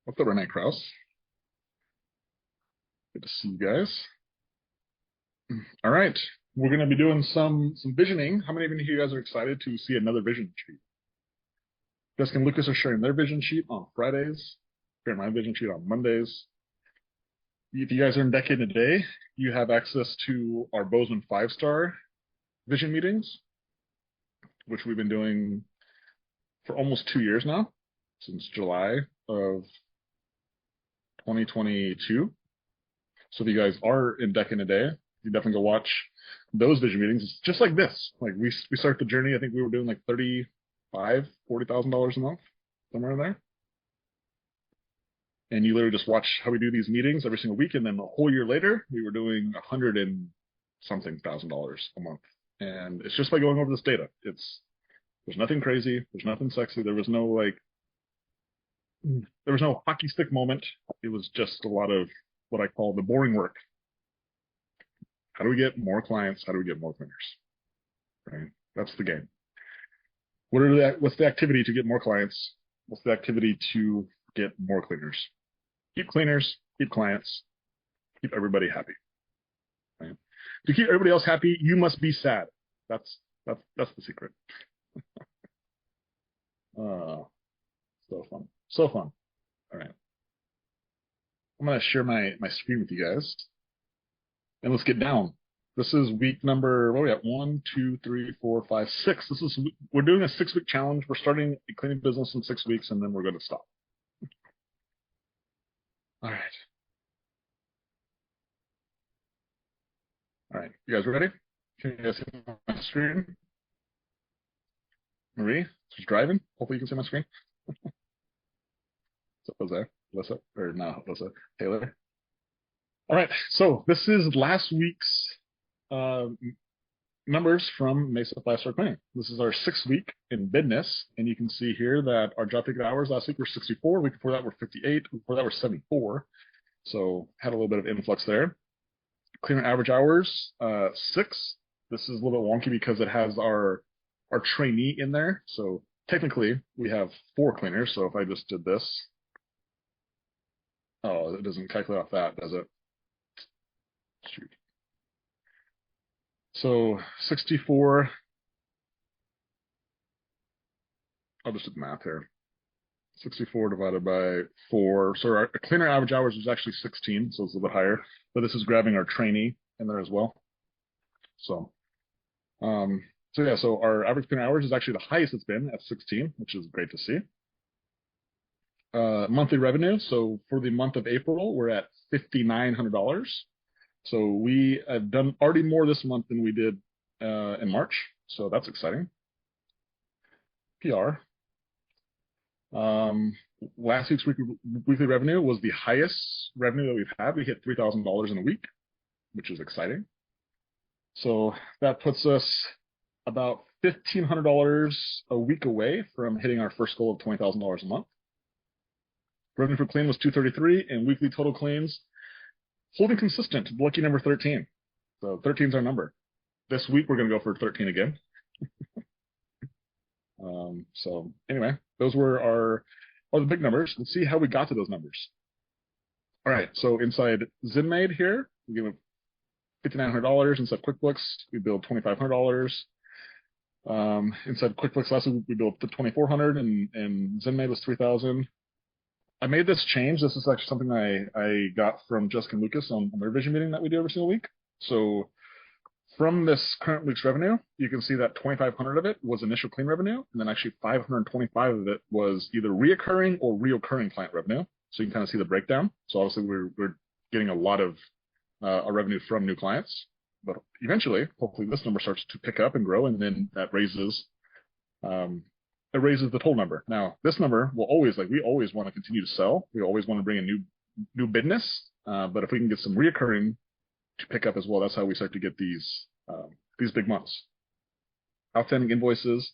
What's up, Renee Krause? Good to see you guys. All right, we're going to be doing some visioning. How many of you guys are excited to see another vision sheet? Jessica and Lucas are sharing their vision sheet on Fridays, sharing my vision sheet on Mondays. If you guys are in Decade in a Day, you have access to our Bozeman 5-star vision meetings, which we've been doing for almost 2 years now, since July of 2022. So if you guys are in Decade in a Day, you definitely go watch those vision meetings. It's just like this. Like we start the journey. I think we were doing like $40,000 a month, somewhere in there. And you literally just watch how we do these meetings every single week. And then a whole year later, we were doing $100,000 a month. And it's just by going over this data. There's nothing crazy. There's nothing sexy. There was no hockey stick moment. It was just a lot of what I call the boring work. How do we get more clients? How do we get more cleaners? Right? That's the game. What's the activity to get more clients? What's the activity to get more cleaners? Keep cleaners, keep clients, keep everybody happy. Right? To keep everybody else happy, you must be sad. That's the secret. So fun. So fun. All right. I'm gonna share my screen with you guys. And let's get down. This is week number, what are we at? 1, 2, 3, 4, 5, 6. We're doing a 6-week challenge. We're starting a cleaning business in 6 weeks, and then we're going to stop. All right. All right. You guys ready? Can you guys see my screen? Marie, she's driving. Hopefully you can see my screen. So, Jose, Alyssa, or no, Alyssa, Taylor. All right. So this is last week's numbers from Mesa 5-star cleaning. This is our 6th week in business, and you can see here that our job ticket hours last week were 64. Week before that were 58. Week before that were 74. So had a little bit of influx there. Cleaner average hours 6. This is a little bit wonky because it has our trainee in there. So technically we have 4 cleaners. So if I just did this, oh, it doesn't calculate off that, does it? Shoot. So 64, I'll just do the math here. 64 divided by 4. So our cleaner average hours was actually 16, so it's a little bit higher. But this is grabbing our trainee in there as well. So yeah, so our average cleaner hours is actually the highest it's been at 16, which is great to see. Monthly revenue. So for the month of April, we're at $5,900. So we have done already more this month than we did in March. So that's exciting. PR. Last week's weekly revenue was the highest revenue that we've had. We hit $3,000 in a week, which is exciting. So that puts us about $1,500 a week away from hitting our first goal of $20,000 a month. Revenue per clean was $233, and weekly total cleans holding consistent, lucky number 13. So 13 is our number. This week we're going to go for 13 again. So anyway, those were the big numbers. Let's see how we got to those numbers. All right, so inside ZenMaid here, we give it $5,900. Inside QuickBooks, we build $2,500. Inside QuickBooks last week, we built $2,400, and ZenMaid was $3,000. I made this change. This is actually something I got from Jessica and Lucas on their vision meeting that we do every single week. So from this current week's revenue, you can see that 2,500 of it was initial clean revenue, and then actually 525 of it was either reoccurring or reoccurring client revenue. So you can kind of see the breakdown. So obviously we're getting a lot of our revenue from new clients, but eventually, hopefully, this number starts to pick up and grow, and then that raises the total number. Now, this number will always we always want to continue to sell. We always want to bring in new business, but if we can get some reoccurring to pick up as well, that's how we start to get these big months. Outstanding invoices,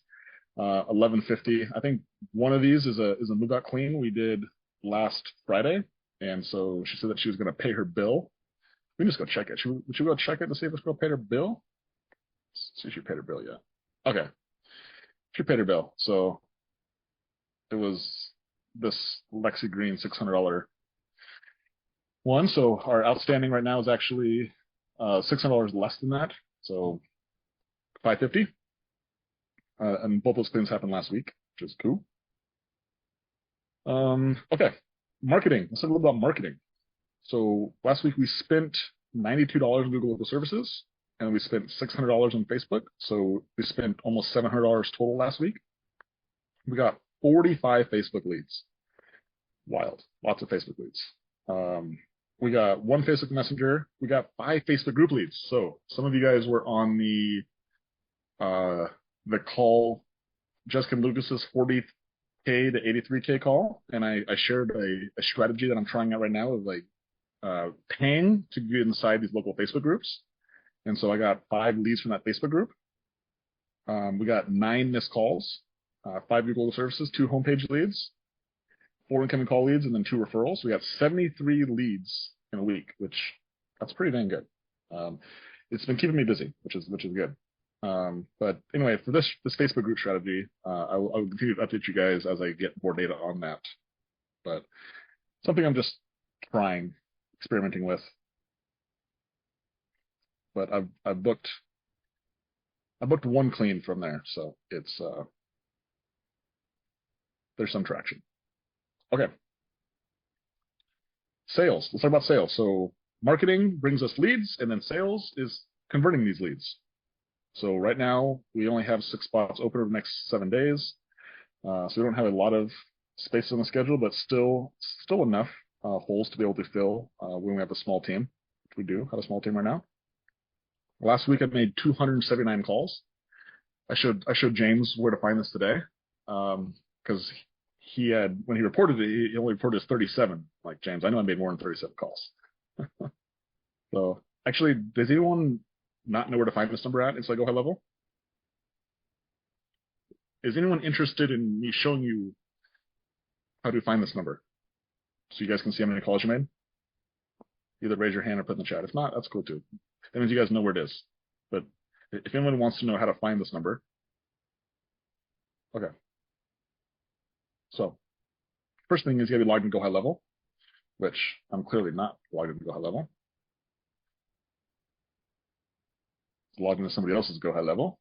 1150. I think one of these is a move out clean we did last Friday, and so she said that she was going to pay her bill. We can just go check it. Should we go check it to see if this girl paid her bill? Let's see if she paid her bill yet. Okay, she paid her bill. So it was this Lexi Green $600 one. So our outstanding right now is actually $600 less than that. So $550. And both those things happened last week, which is cool. Okay, marketing. Let's talk a little about marketing. So last week we spent $92 on Google Local Services, and we spent $600 on Facebook. So we spent almost $700 total last week. We got 45 Facebook leads. Wild. Lots of Facebook leads. We got one Facebook Messenger. We got 5 Facebook group leads. So some of you guys were on the call, Jessica and Lucas's 40K to 83K call, and I shared a strategy that I'm trying out right now of like paying to get inside these local Facebook groups. And so I got 5 leads from that Facebook group. We got 9 missed calls, 5 Google Services, 2 homepage leads, 4 incoming call leads, and then 2 referrals. We got 73 leads in a week, which that's pretty dang good. It's been keeping me busy, which is good. But anyway, for this Facebook group strategy, I'll continue to update you guys as I get more data on that. But something I'm just experimenting with. But I've booked one clean from there, so it's there's some traction. Okay. Sales. Let's talk about sales. So marketing brings us leads, and then sales is converting these leads. So right now we only have 6 spots open over the next 7 days. So we don't have a lot of space on the schedule, but still enough holes to be able to fill when we have a small team, which we do have a small team right now. Last week I made 279 calls. I showed James where to find this today, because when he reported it, he only reported as 37. Like, James, I know I made more than 37 calls. So actually, does anyone not know where to find this number at inside Go High Level? Is anyone interested in me showing you how to find this number so you guys can see how many calls you made? Either raise your hand or put in the chat. If not, that's cool too. That means you guys know where it is. But if anyone wants to know how to find this number, okay. So first thing is you gotta be logged in Go High Level, which I'm clearly not logged in Go High Level. Logged into somebody else's Go High Level.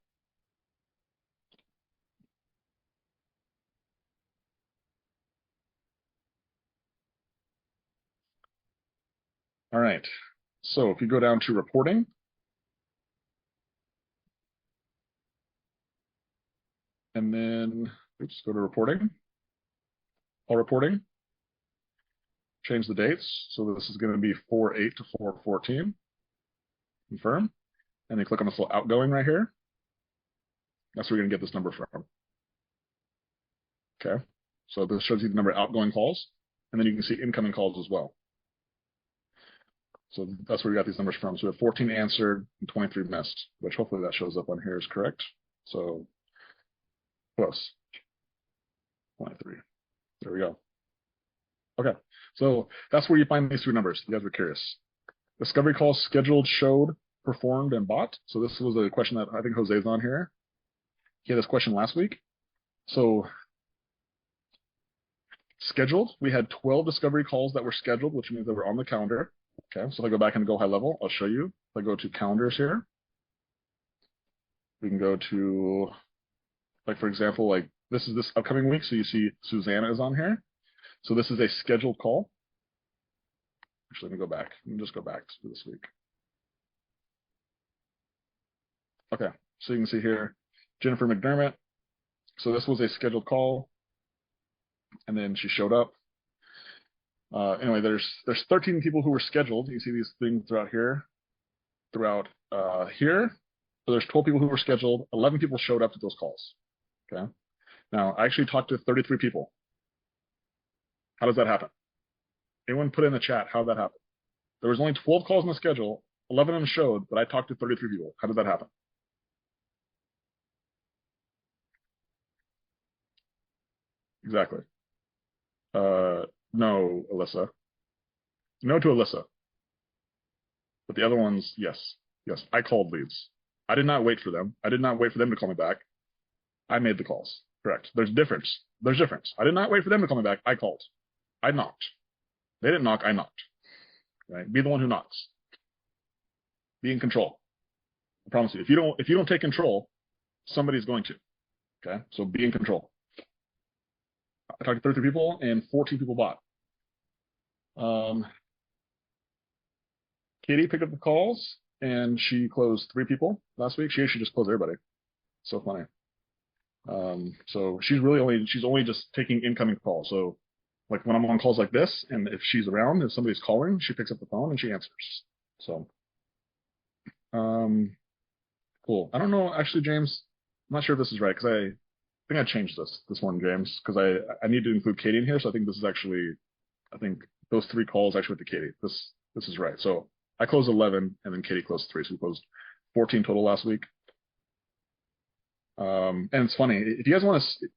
All right. So if you go down to reporting, and then go to reporting, all reporting, change the dates. So this is going to be 4/8 to 4/14. Confirm. And then click on this little outgoing right here. That's where you're going to get this number from. Okay. So this shows you the number of outgoing calls, and then you can see incoming calls as well. So that's where we got these numbers from. So we have 14 answered and 23 missed, which hopefully that shows up on here is correct. So close. 23. There we go. Okay. So that's where you find these 3 numbers. You guys were curious. Discovery calls scheduled, showed, performed, and bought. So this was a question that I think Jose's on here. He had this question last week. So scheduled, we had 12 discovery calls that were scheduled, which means they were on the calendar. Okay, so if I go back and Go High Level, I'll show you. If I go to calendars here, we can go to, like, for example, like this is this upcoming week. So you see Susanna is on here. So this is a scheduled call. Actually, let me go back. Let me just go back to this week. Okay, so you can see here, Jennifer McDermott. So this was a scheduled call, and then she showed up. Anyway, there's 13 people who were scheduled. You see these things throughout here. So there's 12 people who were scheduled. 11 people showed up to those calls. Okay. Now I actually talked to 33 people. How does that happen? Anyone put in the chat how that happened? There was only 12 calls in the schedule. 11 of them showed, but I talked to 33 people. How did that happen? Exactly. No, Alyssa. No to Alyssa. But the other ones, yes. Yes, I called leads. I did not wait for them. I did not wait for them to call me back. I made the calls. Correct. There's a difference. There's difference. I did not wait for them to call me back. I called. I knocked. They didn't knock. I knocked. Right? Be the one who knocks. Be in control. I promise you. If you don't take control, somebody's going to. Okay? So be in control. I talked to 33 people and 14 people bought. Katie picked up the calls and she closed 3 people last week. She actually just closed everybody. So funny. So she's only just taking incoming calls. So like when I'm on calls like this, and if she's around, if somebody's calling, she picks up the phone and she answers. So, cool. I don't know, actually, James, I'm not sure if this is right because I think I changed this morning, James, because I need to include Katie in here. So I think this is actually, I think those 3 calls actually went to Katie. This is right. So I closed 11 and then Katie closed 3. So we closed 14 total last week. And it's funny, if you guys want to,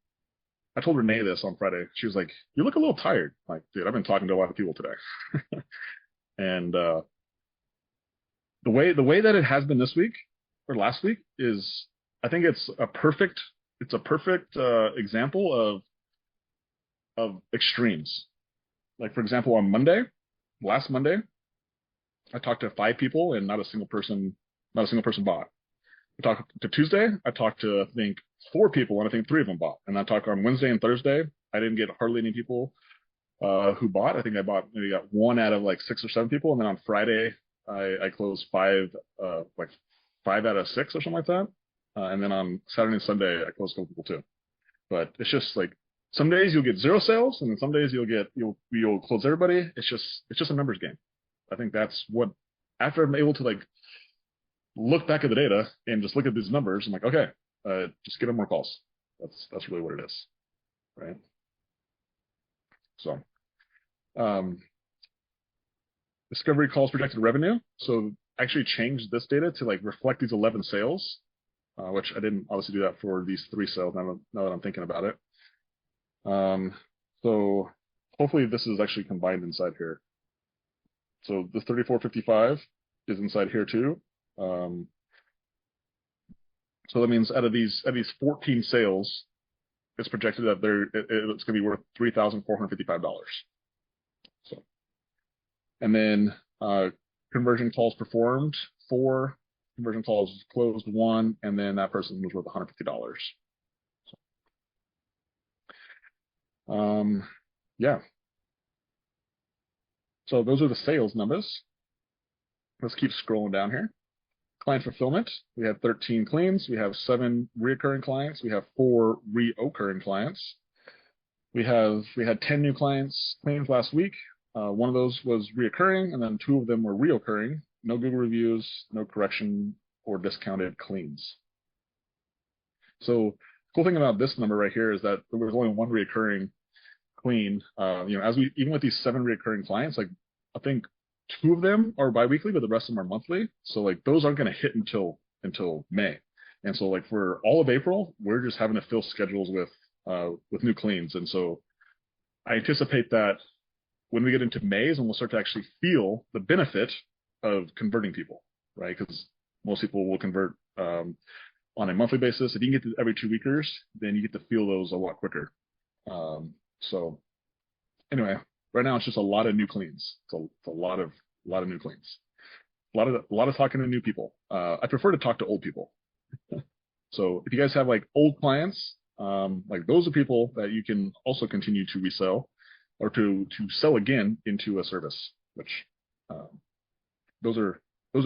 I told Renee this on Friday. She was like, "You look a little tired." I'm like, dude, I've been talking to a lot of people today. And the way that it has been this week or last week is, I think it's a perfect example of extremes. Like for example, on last Monday, I talked to 5 people and not a single person bought. I talked to Tuesday, I talked to I think 4 people and I think 3 of them bought. And I talked on Wednesday and Thursday, I didn't get hardly any people who bought. I think I maybe got 1 out of like 6 or 7 people. And then on Friday, I closed 5 out of 6 or something like that. And then on Saturday and Sunday, I closed a couple people too. But it's just like some days you'll get 0 sales, and then some days you'll close everybody. It's just a numbers game. I think that's what, after I'm able to like look back at the data and just look at these numbers, I'm like, okay, just get them more calls. That's really what it is, right? So, discovery calls projected revenue. So actually changed this data to like reflect these 11 sales, which I didn't obviously do that for these 3 sales now that I'm thinking about it. So hopefully this is actually combined inside here. So the 3455 is inside here too. So that means out of these 14 sales, it's projected that it's going to be worth $3,455. So, and then conversion calls performed 4, conversion calls closed 1, and then that person was worth $150. So, yeah. So those are the sales numbers. Let's keep scrolling down here. Client fulfillment, we have 13 claims. We have 7 reoccurring clients. We have 4 reoccurring clients. We had 10 new claims last week. One of those was reoccurring, and then 2 of them were reoccurring. No Google reviews, no correction or discounted cleans. So cool thing about this number right here is that there was only 1 reoccurring clean. Even with these 7 reoccurring clients, like I think 2 of them are biweekly, but the rest of them are monthly. So like those aren't going to hit until May. And so like for all of April, we're just having to fill schedules with new cleans. And so I anticipate that when we get into May is when we'll start to actually feel the benefit of converting people, right? Because most people will convert on a monthly basis. If you can get to every 2 weekers, then you get to feel those a lot quicker. So anyway, right now it's just a lot of new cleans. It's a lot of new cleans. A lot of talking to new people. I prefer to talk to old people. So if you guys have like old clients, like those are people that you can also continue to resell or to sell again into a service, which those are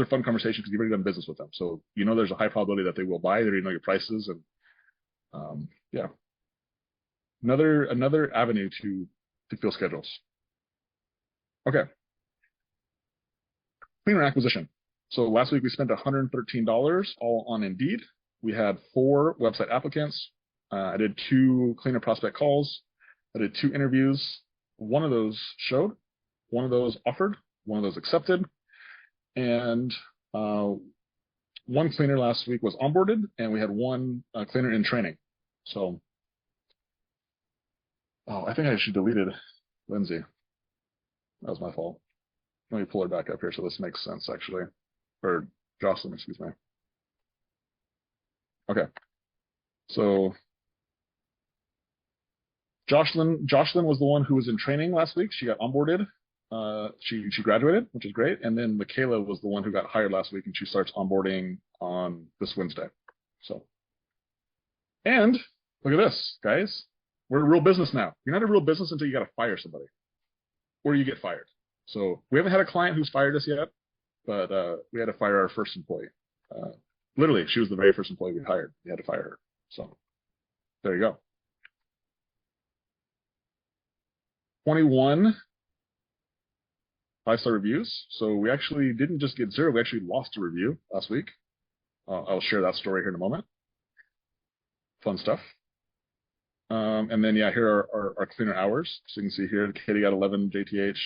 fun conversations because you've already done business with them. So there's a high probability that they will buy. They already know your prices, and yeah. Another avenue to fill schedules. Okay. Cleaner acquisition. So last week we spent $113 all on Indeed. We had 4 website applicants. I did 2 cleaner prospect calls. I did 2 interviews. 1 of those showed, 1 of those offered, 1 of those accepted, and 1 cleaner last week was onboarded, and we had 1 cleaner in training. So, I think I actually deleted Lindsay. That was my fault. Let me pull her back up here so this makes sense, actually. Or Jocelyn, excuse me. Okay. So Jocelyn was the one who was in training last week. She got onboarded. She graduated, which is great. And then Michaela was the one who got hired last week, and she starts onboarding on this Wednesday. So, and look at this, guys. We're a real business now. You're not a real business until you got to fire somebody, or you get fired. So we haven't had a client who's fired us yet, but we had to fire our first employee. Literally, she was the very first employee we hired. We had to fire her. So there you go. 21 5-star reviews. So we actually didn't just get 0. We actually lost a review last week. I'll share that story here in a moment. Fun stuff. And then, yeah, here are our cleaner hours. So you can see here, Katie got 11, JTH,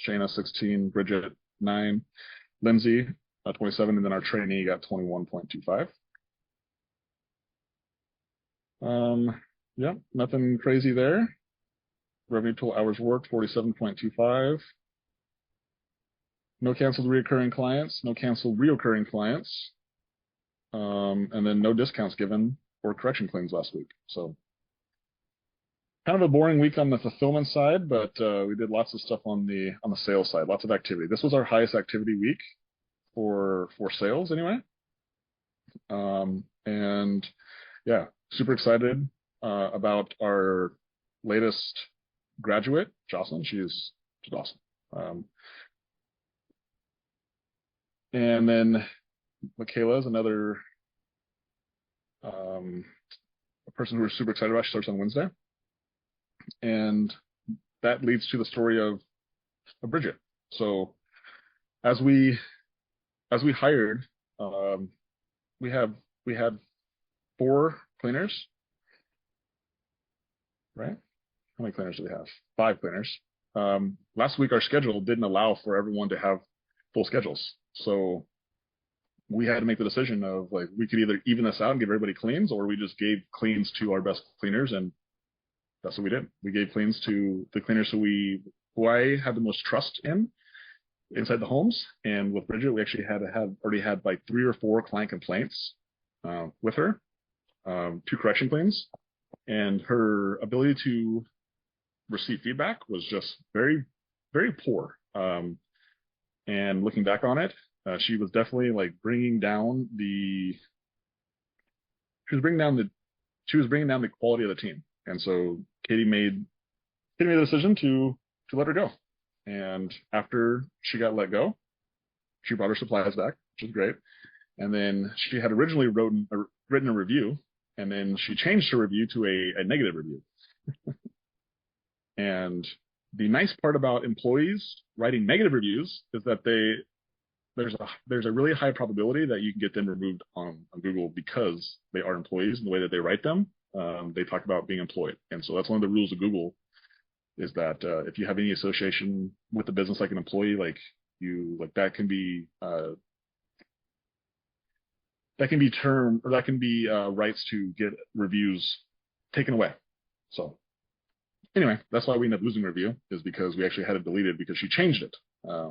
Shayna 16, Bridget 9, Lindsay 27, and then our trainee got 21.25. Yeah, nothing crazy there. Revenue total hours worked 47.25. No canceled reoccurring clients, no canceled reoccurring clients, and then no discounts given for correction claims last week. So kind of a boring week on the fulfillment side, but we did lots of stuff on the sales side, lots of activity. This was our highest activity week for sales anyway. And yeah, super excited about our latest graduate, Jocelyn. She's awesome. And then Michaela is another a person who we're super excited about. She starts on Wednesday. And that leads to the story of Bridget. So as we hired, we had 4 cleaners, right? How many cleaners do we have? 5 cleaners. Last week our schedule didn't allow for everyone to have full schedules. So we had to make the decision of, like, we could either even this out and give everybody cleans, or we just gave cleans to our best cleaners, and that's what we did. We gave cleans to the cleaners who I had the most trust in inside the homes. And with Bridget, we actually already had like 3 or 4 client complaints with her, 2 correction cleans, and her ability to receive feedback was just very, very poor. And looking back on it, she was definitely like bringing down the quality of the team. And so Katie made the decision to let her go. And after she got let go, she brought her supplies back, which is great. And then she had originally written a review, and then she changed her review to a negative review. And the nice part about employees writing negative reviews is that there's a really high probability that you can get them removed on Google because they are employees, and the way that they write them, they talk about being employed. And so that's one of the rules of Google, is that if you have any association with the business like an employee, that can be rights to get reviews taken away. So anyway, that's why we ended up losing review, is because we actually had it deleted because she changed it,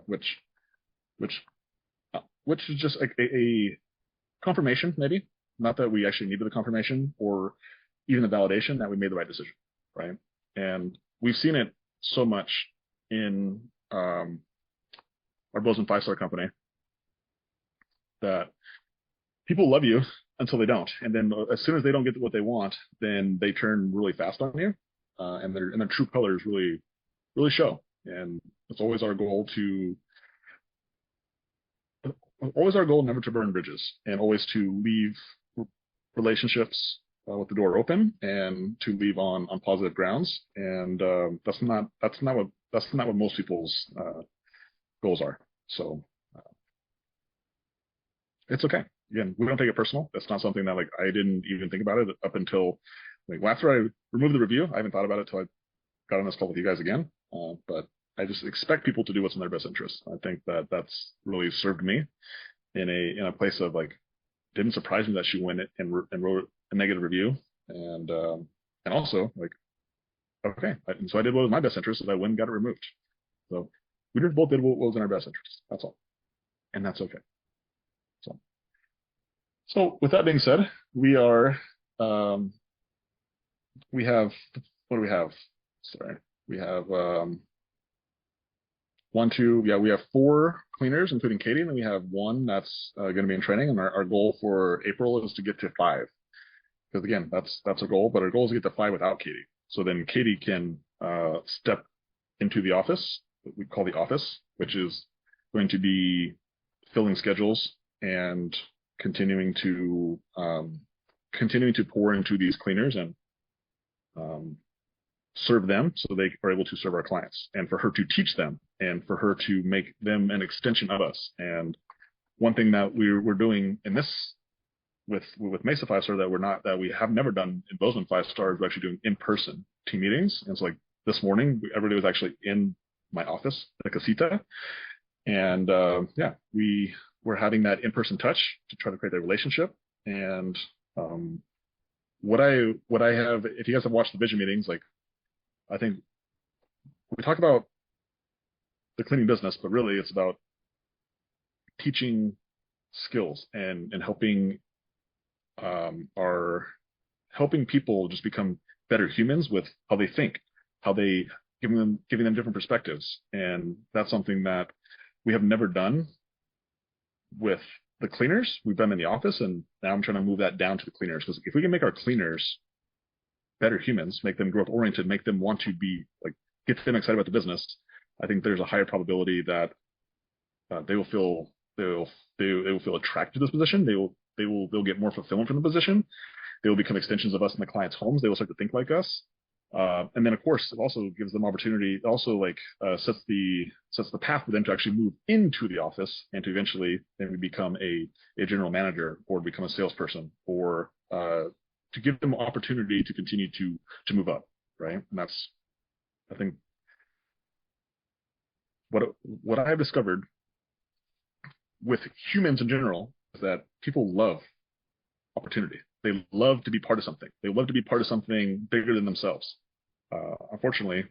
which is just a confirmation, maybe. Not that we actually needed the confirmation or even the validation that we made the right decision, right? And we've seen it so much in our Bozeman 5-star company that people love you until they don't, and then as soon as they don't get what they want, then they turn really fast on you, and their true colors really show. And it's always our goal never to burn bridges, and always to leave relationships with the door open, and to leave on positive grounds. And that's not what most people's goals are. So it's okay. Again, we don't take it personal. That's not something that, like, I didn't even think about it up until, like, after I removed the review. I haven't thought about it until I got on this call with you guys again. But I just expect people to do what's in their best interest. I think that that's really served me in a place of, like, didn't surprise me that she went and wrote a negative review, and also, like, okay, and so I did what was in my best interest, is I went and got it removed. So we just both did what was in our best interest. That's all, and that's okay. So with that being said, we have, what do we have? sorry, we have we have 4 cleaners, including Katie, and then we have 1 that's going to be in training. And our goal for April is to get to 5. Because again, that's a goal, but our goal is to get to 5 without Katie. So then Katie can step into the office, what we call the office, which is going to be filling schedules and continuing to pour into these cleaners and serve them so they are able to serve our clients, and for her to teach them and for her to make them an extension of us. And one thing that we're doing in this with Mesa 5-star that we have never done in Bozeman 5-star is we're actually doing in-person team meetings. And so like this morning, everybody was actually in my office, the casita. And we're having that in-person touch to try to create that relationship. And what I have, if you guys have watched the vision meetings, like I think we talk about the cleaning business, but really it's about teaching skills and helping helping people just become better humans with how they think, how they giving them different perspectives. And that's something that we have never done with the cleaners. We've done in the office, and now I'm trying to move that down to the cleaners, because if we can make our cleaners better humans, make them growth oriented, make them want to be like, get them excited about the business, I think there's a higher probability that they will feel attracted to this position. They'll get more fulfillment from the position. They will become extensions of us in the clients' homes. They will start to think like us. And then of course it also gives them opportunity. It also like sets the path for them to actually move into the office and to eventually maybe become a general manager or become a salesperson, or to give them opportunity to continue to move up, right? And that's, I think, what I have discovered with humans in general is that people love opportunity. They love to be part of something. They love to be part of something bigger than themselves. Unfortunately,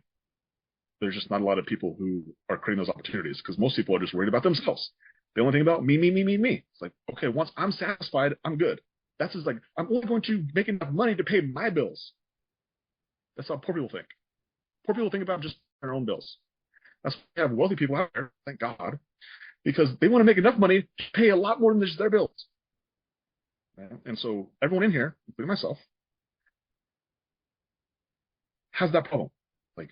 there's just not a lot of people who are creating those opportunities, because most people are just worried about themselves. They only think about me, me, me, me, me. It's like, okay, once I'm satisfied, I'm good. That's just like, I'm only going to make enough money to pay my bills. That's how poor people think. Poor people think about just their own bills. That's why we have wealthy people out there, thank God, because they want to make enough money to pay a lot more than just their bills. And so everyone in here, including myself, has that problem. Like,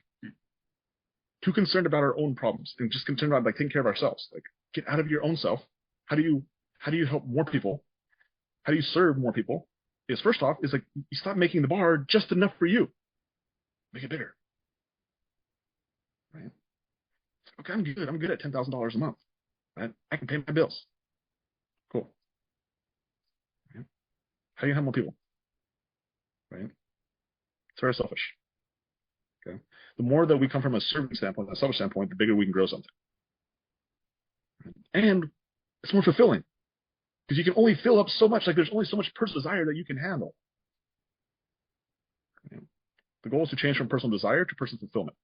too concerned about our own problems and just concerned about like taking care of ourselves. Like, get out of your own self. How do you help more people? How do you serve more people? Is first off, is like, you stop making the bar just enough for you. Make it bigger. Right? Okay, I'm good. I'm good at $10,000 a month. Right? I can pay my bills. Cool. Right? How do you help more people? Right? It's very selfish. Okay. The more that we come from a serving standpoint, a selfish standpoint, the bigger we can grow something. Right? And it's more fulfilling, because you can only fill up so much. Like, there's only so much personal desire that you can handle. Right? The goal is to change from personal desire to personal fulfillment.